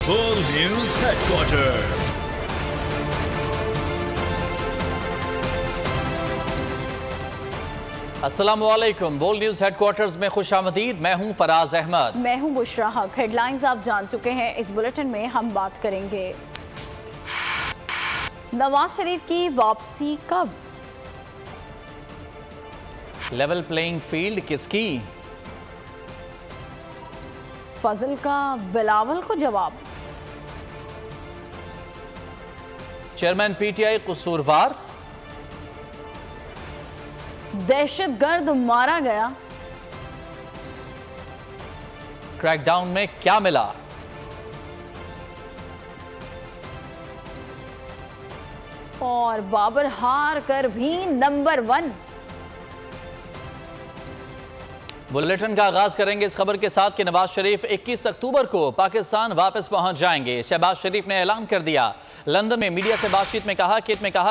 बोल news headquarter. अस्सलामुअलैकुम। बोल न्यूज हेडक्वार्टर्स में खुशामदीद। मैं हूं फराज अहमद। मैं हूं बुशरा हक। हेडलाइंस आप जान चुके हैं। इस बुलेटिन में हम बात करेंगे नवाज शरीफ की वापसी कब, लेवल प्लेइंग फील्ड किसकी, फजल का बिलावल को जवाब, चेयरमैन पीटीआई कसूरवार, दहशतगर्द मारा गया, क्रैकडाउन में क्या मिला, और बाबर हार कर भी नंबर 1। बुलेटिन का आगाज करेंगे इस खबर के साथ कि नवाज शरीफ 21 अक्टूबर को पाकिस्तान वापस पहुंच जाएंगे। शहबाज शरीफ ने ऐलान कर दिया। लंदन में मीडिया से बातचीत में कहा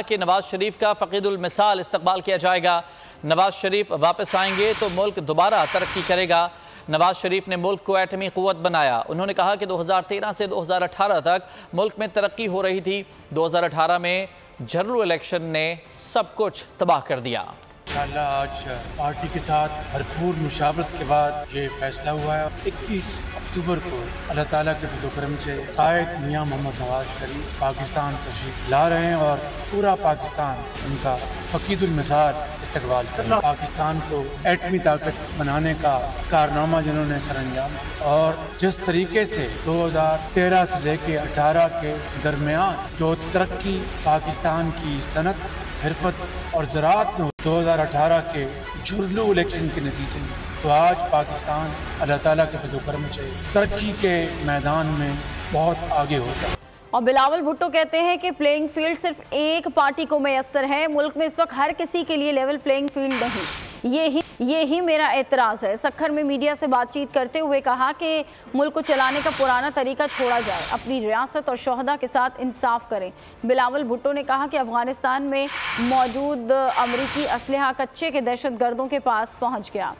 कि नवाज शरीफ का फकीदुल मिसाल इस्तकबाल किया जाएगा। नवाज शरीफ वापस आएंगे तो मुल्क दोबारा तरक्की करेगा। नवाज शरीफ ने मुल्क को एटमी कुव्वत बनाया। उन्होंने कहा कि 2013 से 2018 तक मुल्क में तरक्की हो रही थी। 2018 में जनरल इलेक्शन ने सब कुछ तबाह कर दिया। आज पार्टी के साथ भरपूर मुशावरत के बाद ये फैसला हुआ है। 21 अक्टूबर को अल्लाह ताला के फज़ल करम से कायद मियां मोहम्मद नवाज शरीफ पाकिस्तान तशरीफ ला रहे हैं और पूरा पाकिस्तान उनका फकीदुल मिसाल इस्तकबाल करेगा। पाकिस्तान को एटमी ताकत बनाने का कारनामा जिन्होंने सरअंजाम, और जिस तरीके से 2013 से लेके 18 के दरमियान जो तरक्की पाकिस्तान की सनत, हिरफत और ज़राअत में 2018 के जुर्लू इलेक्शन के नतीजे में, तो आज पाकिस्तान अल्लाह ताला के फज़ल करम से तरक्की के मैदान में बहुत आगे होता है। और बिलावल भुट्टो कहते हैं कि प्लेइंग फील्ड सिर्फ एक पार्टी को मैसर है। मुल्क में इस वक्त हर किसी के लिए लेवल प्लेइंग फील्ड नहीं। ये ही मेरा एतराज़ है। सक्खर में मीडिया से बातचीत करते हुए कहा कि मुल्क को चलाने का पुराना तरीका छोड़ा जाए, अपनी रियासत और शोहदा के साथ इंसाफ करें। बिलावल भुट्टो ने कहा कि अफगानिस्तान में मौजूद अमरीकी असलहा कच्चे के दहशतगर्दों के पास पहुँच गया।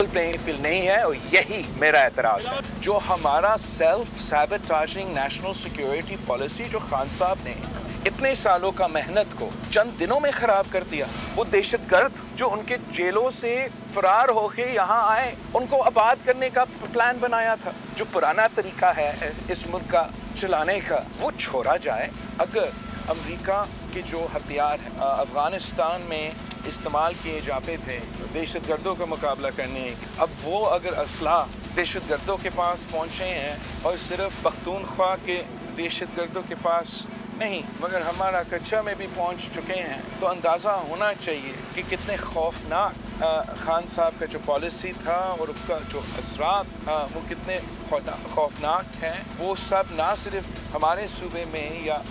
प्लेइंग फील्ड नहीं है और यही मेरा एतराज़ है। जो हमारा सेल्फ सैबोटेजिंग नेशनल सिक्योरिटी पॉलिसी जो खान साहब ने इतने सालों का मेहनत को चंद दिनों में खराब कर दिया। वो दहशतगर्द जो उनके जेलों से फरार होके यहाँ आए, उनको आबाद करने का प्लान बनाया था। जो पुराना तरीका है इस मुल्क का चलाने का, वो छोड़ा जाए। अगर अमेरिका के जो हथियार अफगानिस्तान में इस्तेमाल किए जाते थे दहशतगर्दों का मुकाबला करने, अब वो अगर असला दहशतगर्दों के पास पहुँचे हैं और सिर्फ पख्तूनख्वा के दहशतगर्दों के पास नहीं मगर हमारा कच्चा में भी पहुंच चुके हैं, तो अंदाज़ा होना चाहिए कि कितने खौफनाक खान साहब का जो पॉलिसी था और उसका जो असरात वो कितने खौफनाक हैं। वो सब ना सिर्फ हमारे सूबे में या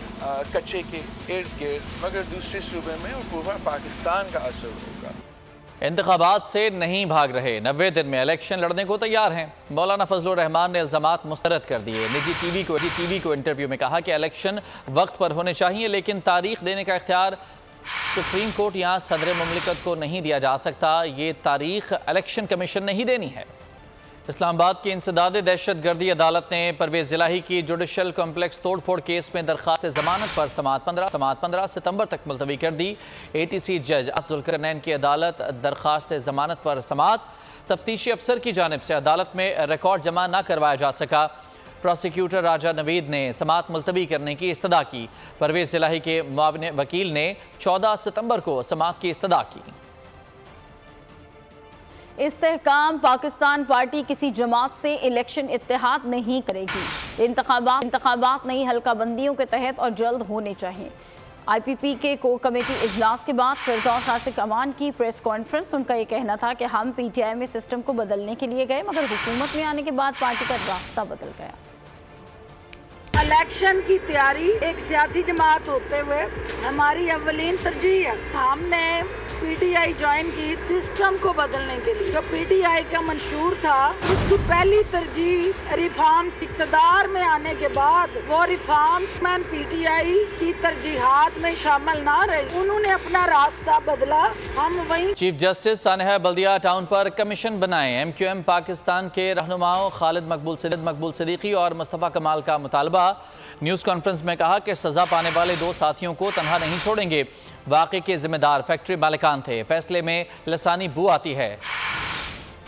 कच्चे के इर्द गिर्द मगर दूसरे सूबे में और पूरा पाकिस्तान का असर होगा। इंतखाबात से नहीं भाग रहे, 90 दिन में इलेक्शन लड़ने को तैयार हैं। मौलाना फजलुर रहमान ने इल्ज़ामात मुस्तरद कर दिए। निजी टीवी को इंटरव्यू में कहा कि इलेक्शन वक्त पर होने चाहिए, लेकिन तारीख देने का इख्तियार सुप्रीम कोर्ट या सदर मुमलिकत को नहीं दिया जा सकता। ये तारीख इलेक्शन कमीशन ने ही देनी है। इस्लामाबाद की इंसदाद दहशतगर्दी अदालत ने परवेज़ जिलाही की जुडिशल कॉम्प्लेक्स तोड़फोड़ केस में दरख्वास्त ज़मानत पर समाअत 15 सितंबर तक मुलतवी कर दी। ATC जज जुल्करनैन की अदालत दरख्वास्त ज़मानत पर समाअत, तफ्तीशी अफसर की जानिब से अदालत में रिकॉर्ड जमा न करवाया जा सका। प्रोसिक्यूटर राजा नवीद ने समाअत मुलतवी करने की इस्तदा की। परवेज़ जिलाही के मुआविन वकील ने 14 सितंबर को समाअत की इस्तदा की। इस्तेहकाम पाकिस्तान पार्टी किसी जमात से इलेक्शन इत्तेहाद नहीं करेगी। इंतखाबात नई हल्का बंदियों के तहत और जल्द होने चाहिए। IPP के कोर कमेटी इजलास के बाद फिरदौस आसिक अमान की प्रेस कॉन्फ्रेंस। उनका ये कहना था कि हम PTI में सिस्टम को बदलने के लिए गए, मगर हुकूमत में आने के बाद पार्टी का रास्ता बदल गया। इलेक्शन की तैयारी एक सियासी जमात होते हुए हमारी अव्वलीन तरजीह है। हमने पीटीआई ज्वाइन की सिस्टम को बदलने के लिए। जो पीटीआई का मंशूर था, उसकी पहली तरजीह रिफॉर्म्स इक़्तिदार में आने के बाद वो रिफॉर्म्स में पीटीआई की तरजीहात में शामिल ना रही, उन्होंने अपना रास्ता बदला। हम वहीं चीफ जस्टिस सानहा बल्दिया टाउन पर कमीशन बनाए। एमक्यूएम पाकिस्तान के रहनुमाओं खालिद मकबूल सिद्दीकी और मुस्तफ़ा कमाल का मुतालबा। न्यूज़ कॉन्फ्रेंस में कहा कि सजा पाने वाले 2 साथियों को तनहा नहीं छोड़ेंगे। वाक़े के जिम्मेदार फैक्ट्री मालिकान थे। फैसले में लसानी बू आती है।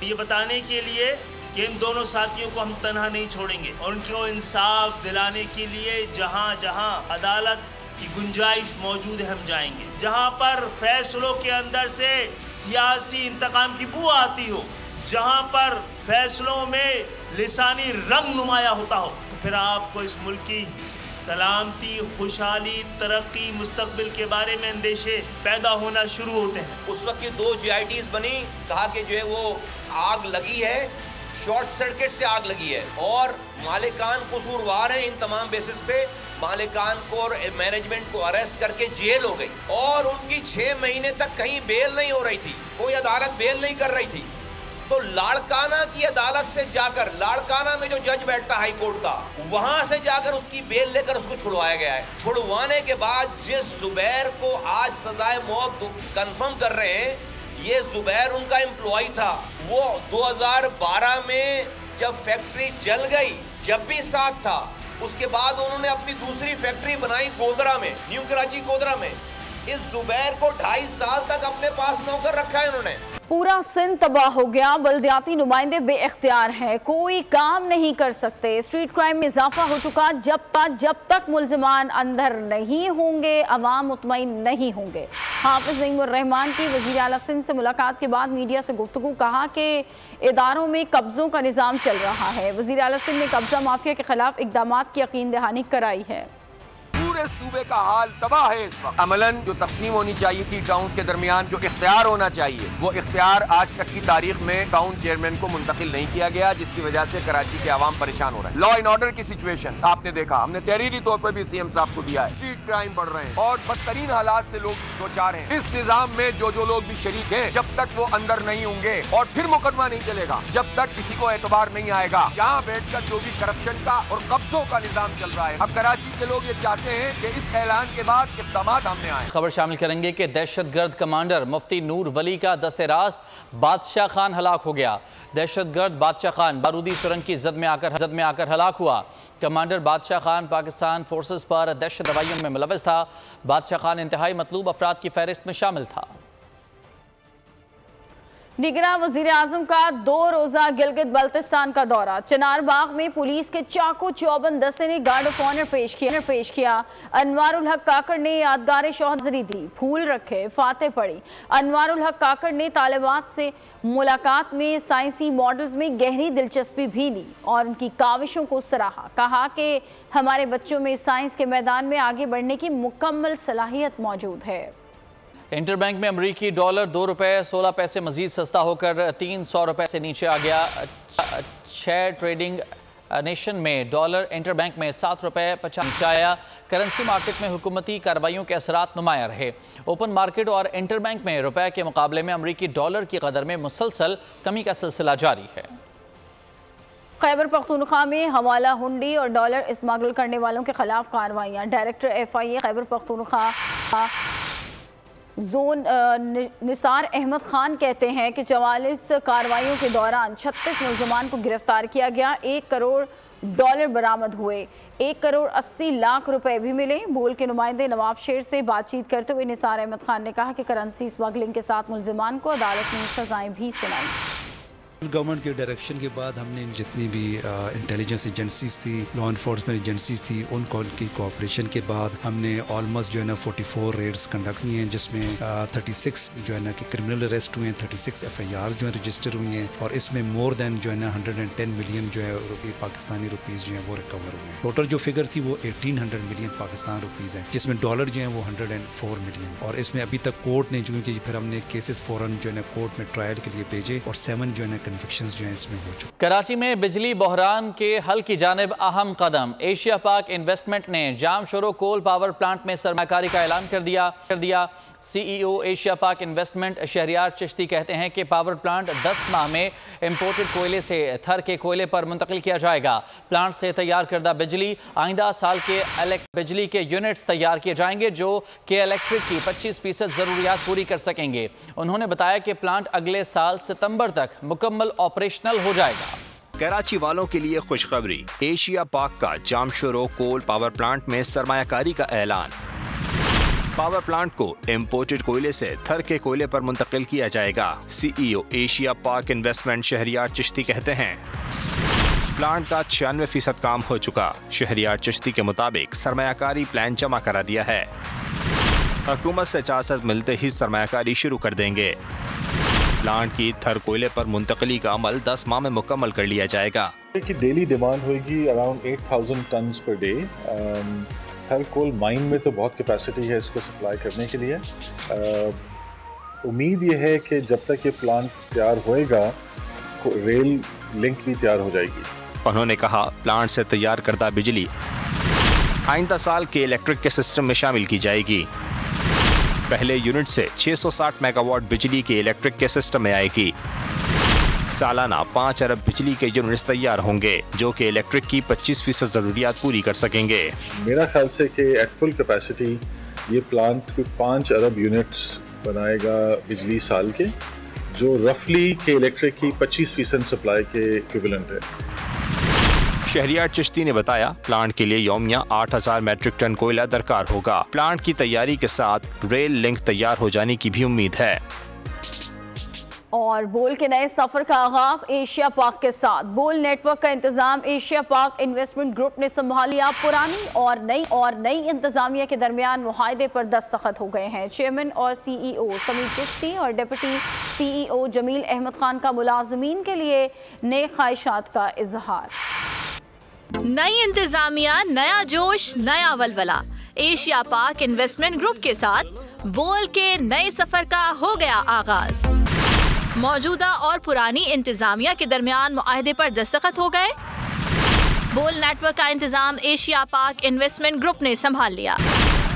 ये बताने के लिए कि इन दोनों साथियों को हम तनहा नहीं छोड़ेंगे, उनको इंसाफ दिलाने के लिए जहां जहां अदालत की गुंजाइश मौजूद है हम जाएंगे। जहां पर फैसलों के अंदर से सियासी इंतकाम की बू आती हो, जहां पर फैसलों में लिसानी रंग नुमाया होता हो, तो फिर आपको इस मुल्क की सलामती, खुशहाली, तरक्की, मुस्तकबिल के बारे में अंदेशे पैदा होना शुरू होते हैं। उस वक्त की 2 GITs बनी, कहा कि जो है वो आग लगी है, शॉर्ट सर्किट से आग लगी है और मालिकान कसूरवार हैं। इन तमाम बेसिस पे मालिकान को और मैनेजमेंट को अरेस्ट करके जेल हो गई और उनकी 6 महीने तक कहीं बेल नहीं हो रही थी, कोई अदालत बेल नहीं कर रही थी। तो लाड़काना की अदालत से जाकर, लाड़काना में जो जज बैठता हाई कोर्ट का, वहां से जाकर उसकी बेल लेकर उसको छुड़वाया गया है। छुड़वाने के बाद जिस जुबैर को आज सजाए मौत कंफर्म कर रहे हैं, ये जुबैर उनका एम्प्लॉय था। वो 2012 में जब फैक्ट्री जल गई, जब भी साथ था, उसके बाद उन्होंने अपनी दूसरी फैक्ट्री बनाई गोधरा में, न्यू कराची गोधरा में। इस जुबैर को 2.5 साल तक अपने पास नौकर रखा है इन्होंने। पूरा सिंध तबाह हो गया। बल्दियाती नुमाइंदे बेइख्तियार हैं, कोई काम नहीं कर सकते। स्ट्रीट क्राइम में इजाफा हो चुका। जब तक मुल्जिमान अंदर नहीं होंगे, अवाम मुतमईन नहीं होंगे। हाफिज नईमुर रहमान की वज़ीर आला सिंध से मुलाकात के बाद मीडिया से गुफ्तगू। कहा कि इदारों में कब्ज़ों का निज़ाम चल रहा है। वज़ीर आला सिंध ने कब्ज़ा माफिया के खिलाफ इक़दामात की यकीन दहानी कराई है। पूरे सूबे का हाल तबाह है इस वक्त। अमलन जो तकसीम होनी चाहिए थी टाउन के दरमियान, जो इख्तियार होना चाहिए, वो इख्तियार आज तक की तारीख में टाउन चेयरमैन को मुंतकिल नहीं किया गया, जिसकी वजह से कराची के आवाम परेशान हो रहे हैं। लॉ एंड ऑर्डर की सिचुएशन आपने देखा, हमने तहरीरी तौर पर भी CM साहब को दिया है। स्ट्रीट क्राइम बढ़ रहे हैं और बदतरीन हालात से लोग दो चार हैं। इस निजाम में जो लोग भी शरीक हैं, जब तक वो अंदर नहीं होंगे और फिर मुकदमा नहीं चलेगा, जब तक किसी को एतबार नहीं आएगा। यहाँ बैठकर जो भी करप्शन का और कब्जों का निजाम चल रहा है, अब कराची के लोग ये चाहते हैं कि इस ऐलान के बाद इक़दामात सामने आए। खबर शामिल करेंगे कि दहशतगर्द कमांडर मुफ्ती नूर वली का दस्ते रास्त बादशाह खान हलाक हो गया। दहशतगर्द बादशाह खान बारूदी सुरंग की जद में आकर हलाक हुआ। कमांडर बादशाह खान पाकिस्तान फोर्सेस पर दहशत दवाइयों में मुलव्वस था। बादशाह खान इंतहाई मतलूब अफराद की फहरिस्त में शामिल था। निगरान वज़ीर आज़म का 2 रोज़ा गिलगित बल्तिस्तान का दौरा। चिनार बाग में पुलिस के चाकू चौबंद दस्ते ने गार्ड ऑफ ऑनर पेश किया। अनवारुल हक काकड़ ने यादगार शौहदरी दी, फूल रखे, फाते पढ़ी। अनवारुल हक काकड़ ने तालिबात से मुलाकात में साइंसी मॉडल्स में गहरी दिलचस्पी भी ली और उनकी काविशों को सराहा। कहा कि हमारे बच्चों में साइंस के मैदान में आगे बढ़ने की मुकम्मल सलाहियत मौजूद है। इंटरबैंक में अमरीकी डॉलर 2 रुपये 16 पैसे मजीद सस्ता होकर 300 रुपये से नीचे आ गया। 6 ट्रेडिंग नेशन में डॉलर इंटरबैंक में 7 रुपये 50 आया। करेंसी मार्केट में हुकूमती कार्रवाइयों के असरात नुमाया रहे। ओपन मार्केट और इंटरबैंक में रुपये के मुकाबले में अमरीकी डॉलर की कदर में मुसलसल कमी का सिलसिला जारी है। खैबर पख्तूनख्वा में हवाला हुंडी और डॉलर स्मगल करने वालों के खिलाफ कार्रवाइयाँ। Director FIA Khyber Pakhtunkhwa zone Nisar Ahmad Khan कहते हैं कि 44 कार्रवाइयों के दौरान 36 मुल्ज़मान को गिरफ्तार किया गया। 1 करोड़ डॉलर बरामद हुए। 1 करोड़ 80 लाख रुपए भी मिले। बोल के नुमाइंदे नवाब शेर से बातचीत करते हुए निसार अहमद खान ने कहा कि करेंसी स्मगलिंग के साथ मुल्ज़मान को अदालत ने सजाएं भी सुनाई। गवर्नमेंट के डायरेक्शन के बाद हमने जितनी भी इंटेलिजेंस एजेंसीज थी, लॉ इन्फोर्समेंट एजेंसीज थी, उनकी कोऑपरेशन के बाद हमने ऑलमोस्ट जो है ना 44 रेड्स कंडक्ट किए हैं, जिसमें 36 जो है ना कि क्रिमिनल अरेस्ट हुए हैं, 36 FIR जो है रजिस्टर हुई हैं और इसमें मोर देन जो है ना 110 मिलियन जो है पाकिस्तानी रुपीज़ जो है वो रिकवर हुए हैं। टोटल जो फिगर थी वो 1800 मिलियन पाकिस्तान रुपीज़ है, जिसमें डॉलर जो है वो 104 मिलियन। और इसमें अभी तक कोर्ट ने जो कि फिर हमने केसेस फ़ौरन जो है ना कोर्ट में ट्रायल के लिए भेजे और 7 जो है ना इन्फेक्शंस जो हैं इसमें हो चुके। कराची में बिजली बहरान के हल की जानिब अहम कदम। एशिया पाक इन्वेस्टमेंट ने जामशोरो कोल पावर प्लांट में सरमाकारी का ऐलान कर दिया। CEO एशिया पाक इन्वेस्टमेंट शहरियार चिश्ती कहते हैं कि पावर प्लांट 10 माह में इम्पोर्टेड कोयले से थर के कोयले पर मुंतकिल किया जाएगा। प्लांट से तैयार करदा बिजली आइंदा साल के बिजली के यूनिट्स तैयार किए जाएंगे जो कि इलेक्ट्रिक की 25% ज़रूरियात पूरी कर सकेंगे। उन्होंने बताया कि प्लांट अगले साल सितंबर तक मुकम्मल ऑपरेशनल हो जाएगा। कराची वालों के लिए खुशखबरी, एशिया पाक का जामशोरो कोल पावर प्लांट में सरमायाकारी का ऐलान। पावर प्लांट को इम्पोर्टेड कोयले से थर के कोयले पर मुंतकिल किया जाएगा। CEO एशिया पाक इन्वेस्टमेंट शहरियार चिश्ती कहते हैं प्लांट का 96% काम हो चुका। शहरियार चिश्ती के मुताबिक सरमायाकारी प्लान जमा करा दिया है। हुकूमत से इजाज़त मिलते ही सरमायाकारी शुरू कर देंगे। प्लांट की थर कोयले पर मुंतकली का अमल 10 माह में मुकम्मल कर लिया जाएगा। डेली डिमांड होगी अराउंड 8000 टन्स पर डे। थर कोल माइन में तो बहुत कैपेसिटी है इसको सप्लाई करने के लिए। उम्मीद ये है कि जब तक ये प्लांट तैयार होएगा रेल लिंक भी तैयार हो जाएगी। उन्होंने कहा प्लांट से तैयार करदा बिजली आइंदा साल के इलेक्ट्रिक के सिस्टम में शामिल की जाएगी। पहले यूनिट से 660 मेगावाट बिजली के इलेक्ट्रिक के सिस्टम में आएगी। सालाना 5 अरब बिजली के यूनिट्स तैयार होंगे जो कि इलेक्ट्रिक की 25% ज़रूरियात पूरी कर सकेंगे। मेरा ख्याल से कि एट फुल कैपेसिटी ये प्लांट 5 अरब यूनिट्स बनाएगा बिजली साल के, जो रफली के इलेक्ट्रिक की 25% सप्लाई के इक्विवेलेंट है। शहरियार चिश्ती ने बताया प्लांट के लिए यौमिया 8000 मैट्रिक टन कोयला दरकार होगा। प्लांट की तैयारी के साथ रेल लिंक तैयार हो जाने की भी उम्मीद है। और बोल के नए सफर का आगाज एशिया पाक के साथ। बोल नेटवर्क का इंतजाम एशिया पाक इन्वेस्टमेंट ग्रुप ने संभाल लिया। पुरानी और नई इंतजामिया के दरमियान मुआहदे पर दस्तखत हो गए हैं। चेयरमैन और CEO समीर चिश्ती और डिप्टी CEO जमील अहमद खान का मुलाजमीन के लिए नेक ख्वाहिशात का इजहार। नई इंतजामिया, नया जोश, नया वलवला। एशिया पाक इन्वेस्टमेंट ग्रुप के साथ बोल के नए सफर का हो गया आगाज। मौजूदा और पुरानी इंतजामिया के दरमियान मुआहदे पर दस्तखत हो गए। बोल नेटवर्क का इंतजाम एशिया पाक इन्वेस्टमेंट ग्रुप ने संभाल लिया।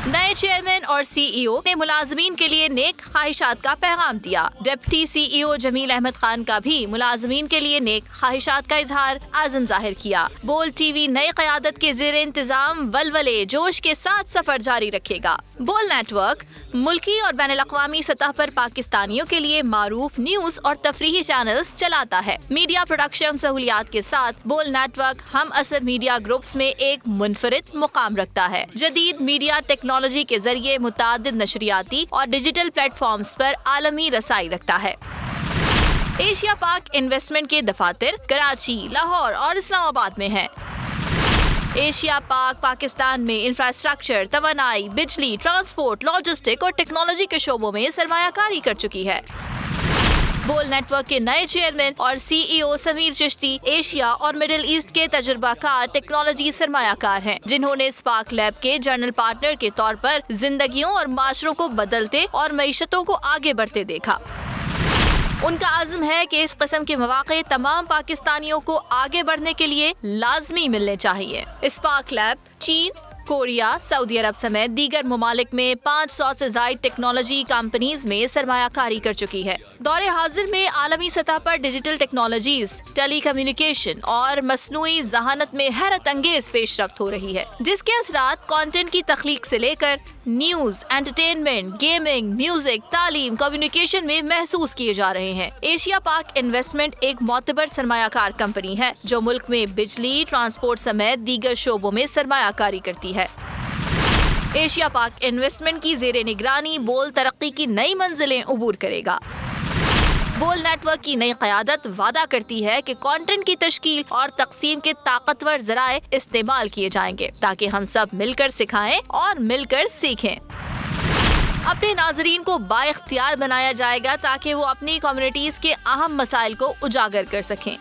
नए चेयरमैन और CEO ने मुलाजमीन के लिए नेक ख्वाहिशात का पैगाम दिया। डिप्टी CEO जमील अहमद खान का भी मुलाजमीन के लिए नेक ख्वाहिशात का इजहार आज़म जाहिर किया। बोल TV नई क़यादत के ज़ेरे इंतजाम वलवले जोश के साथ सफर जारी रखेगा। बोल नेटवर्क मुल्की और बैनुल-अक़वामी सतह पर पाकिस्तानियों के लिए मारूफ न्यूज और तफरीही चैनल्स चलाता है। मीडिया प्रोडक्शन सहूलियात के साथ बोल नेटवर्क हम असर मीडिया ग्रुप्स में एक मुनफरिद मुकाम रखता है। जदीद मीडिया टेक्नोलॉजी के जरिए मुतादिद नशरियाती और डिजिटल प्लेटफॉर्म्स पर आलमी रसाई रखता है। एशिया पाक इन्वेस्टमेंट के दफातर कराची, लाहौर और इस्लामाबाद में हैं। एशिया पाक पाकिस्तान में इंफ्रास्ट्रक्चर, तवानाई, बिजली, ट्रांसपोर्ट, लॉजिस्टिक और टेक्नोलॉजी के शोबों में सरमायाकारी कर चुकी है। बोल नेटवर्क के नए चेयरमैन और CEO समीर चिश्ती एशिया और मिडिल ईस्ट के तजुर्बाकार टेक्नोलॉजी सरमायाकार हैं, जिन्होंने स्पार्क लैब के जनरल पार्टनर के तौर पर जिंदगियों और माशरों को बदलते और मईशतों को आगे बढ़ते देखा। उनका आज़म है कि इस किस्म के मौक़े तमाम पाकिस्तानियों को आगे बढ़ने के लिए लाजमी मिलने चाहिए। स्पार्क लैब चीन, कोरिया, सऊदी अरब समेत दीगर ममालिक में 500 से ज़ायद टेक्नोलॉजी कंपनीज में सरमायाकारी कर चुकी है। दौरे हाजिर में आलमी सतह पर डिजिटल टेक्नोलॉजीज, टेली कम्युनिकेशन और मसनूई जहानत में हैरत अंगेज पेशरफ्त हो रही है, जिसके असरात कंटेंट की तख्लीक से लेकर न्यूज, एंटरटेनमेंट, गेमिंग, म्यूजिक, तालीम, कम्युनिकेशन में महसूस किए जा रहे हैं। एशिया पाक इन्वेस्टमेंट एक मोतबर सरमायाकार कंपनी है जो मुल्क में बिजली, ट्रांसपोर्ट समेत दीगर शोबों में सरमायाकारी करती है। एशिया पाक इन्वेस्टमेंट की ज़ेरे निगरानी बोल तरक्की की नई मंजिलें उबूर करेगा। बोल नेटवर्क की नई क़यादत वादा करती है कि कंटेंट की तश्कील और तक़सीम के ताकतवर ज़राए इस्तेमाल किए जाएंगे ताकि हम सब मिलकर सिखाएं और मिलकर सीखें। अपने नाज़रीन को बाइख्तियार बनाया जाएगा ताकि वो अपनी कम्युनिटीज़ के अहम मसाइल को उजागर कर सकें।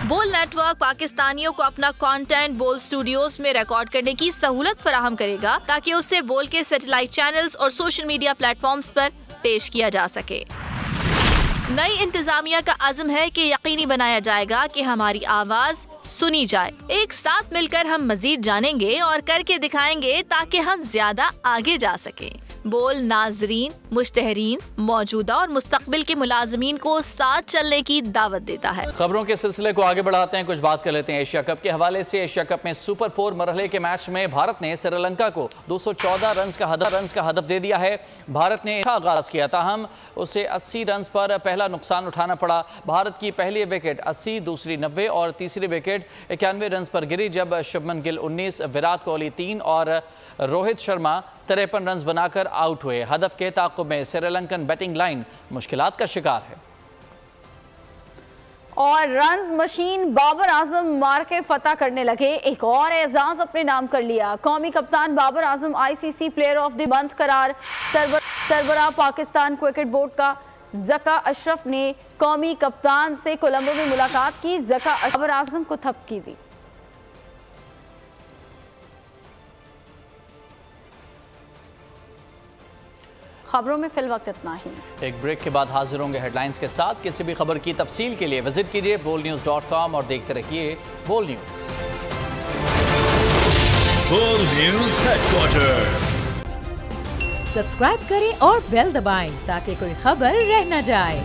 बोल नेटवर्क पाकिस्तानियों को अपना कंटेंट बोल स्टूडियोज में रिकॉर्ड करने की सहूलत फराहम करेगा ताकि उसे बोल के सैटेलाइट चैनल्स और सोशल मीडिया प्लेटफॉर्म्स पर पेश किया जा सके। नई इंतजामिया का अज़्म है कि यकीनी बनाया जाएगा कि हमारी आवाज सुनी जाए। एक साथ मिलकर हम मजीद जानेंगे और करके दिखाएंगे ताकि हम ज्यादा आगे जा सकें। बोल नाजरीन, मुश्तहरीन, मौजूदा और मुस्तकबिल के मुलाजमीन को साथ चलने की दावत देता है। खबरों के सिलसिले को आगे बढ़ाते हैं, कुछ बात कर लेते हैं एशिया कप के हवाले से। एशिया कप में सुपर 4 मरहले के मैच में भारत ने श्रीलंका को 214 रन का हदफ दे दिया है। भारत ने अच्छा आगाज किया था, हम उसे 80 रन पर पहला नुकसान उठाना पड़ा। भारत की पहली विकेट 80, दूसरी 90 और तीसरी विकेट 91 रन पर गिरी, जब शुभमन गिल 19, विराट कोहली 3 और रोहित शर्मा 53 रन बनाकर आउट हुए। हदफ के ताक़ुब में श्रीलंकन बैटिंग लाइन मुश्किलात का शिकार है और रन्स मशीन बाबर आजम मार के फतह करने लगे। एक और एजाज अपने नाम कर लिया। कौमी कप्तान Babar Azam ICC player of the month करार। सरबराह पाकिस्तान क्रिकेट बोर्ड का ज़का अशरफ ने कौमी कप्तान से कोलंबो में मुलाकात की। ज़का बाबर आजम को थपकी दी। खबरों में फिल वक्त इतना ही। एक ब्रेक के बाद हाजिर होंगे हेडलाइंस के साथ। किसी भी खबर की तफसील के लिए विजिट कीजिए bolnews.com और देखते रहिए बोल न्यूज। बोल न्यूज हेडक्वार्टर। सब्सक्राइब करें और बेल दबाएं ताकि कोई खबर रह न जाए।